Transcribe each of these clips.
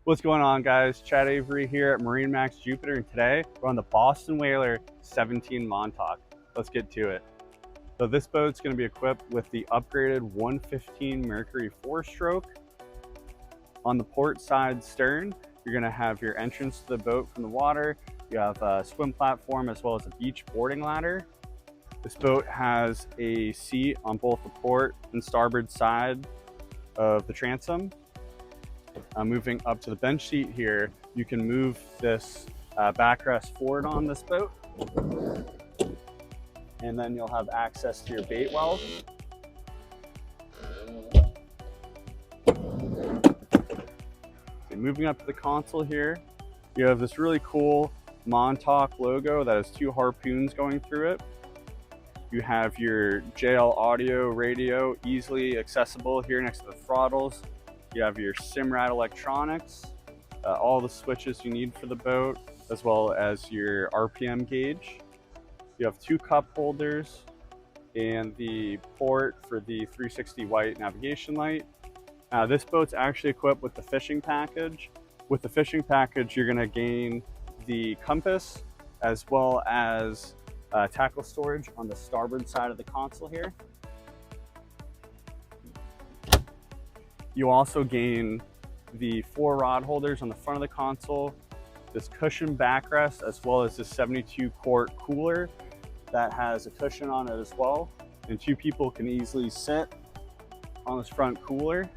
What's going on, guys? Chad Avery here at MarineMax Jupiter, and today we're on the Boston Whaler 17 Montauk. Let's get to it. So this boat's going to be equipped with the upgraded 115 Mercury 4-stroke. On the port side stern, you're going to have your entrance to the boat from the water. You have a swim platform as well as a beach boarding ladder. This boat has a seat on both the port and starboard side of the transom. Moving up to the bench seat here, you can move this backrest forward on this boat, and then you'll have access to your bait well. Okay, moving up to the console here, you have this really cool Montauk logo that has two harpoons going through it. You have your JL audio radio easily accessible here next to the throttles. You have your Simrad electronics, all the switches you need for the boat, as well as your RPM gauge. You have two cup holders and the port for the 360 white navigation light. This boat's actually equipped with the fishing package. With the fishing package, you're gonna gain the compass as well as tackle storage on the starboard side of the console here. You also gain the 4 rod holders on the front of the console, this cushion backrest, as well as this 72-quart cooler that has a cushion on it as well. And 2 people can easily sit on this front cooler.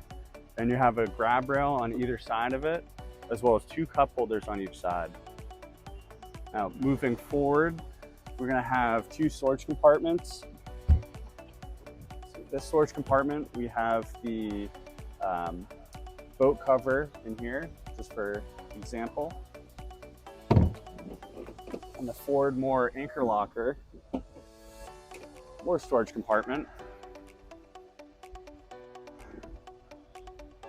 And you have a grab rail on either side of it, as well as 2 cup holders on each side. Now, moving forward, we're gonna have 2 storage compartments. So this storage compartment, we have the boat cover in here, just for example. On the forward more anchor locker, more storage compartment.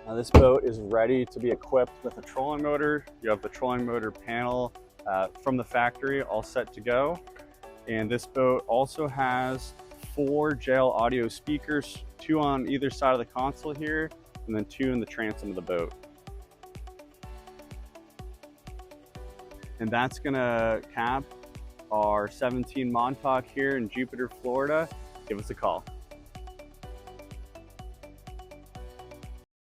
Now this boat is ready to be equipped with a trolling motor. You have the trolling motor panel from the factory all set to go. And this boat also has 4 JL audio speakers, 2 on either side of the console here, and then 2 in the transom of the boat. And that's gonna cap our 17 Montauk here in Jupiter, Florida. Give us a call.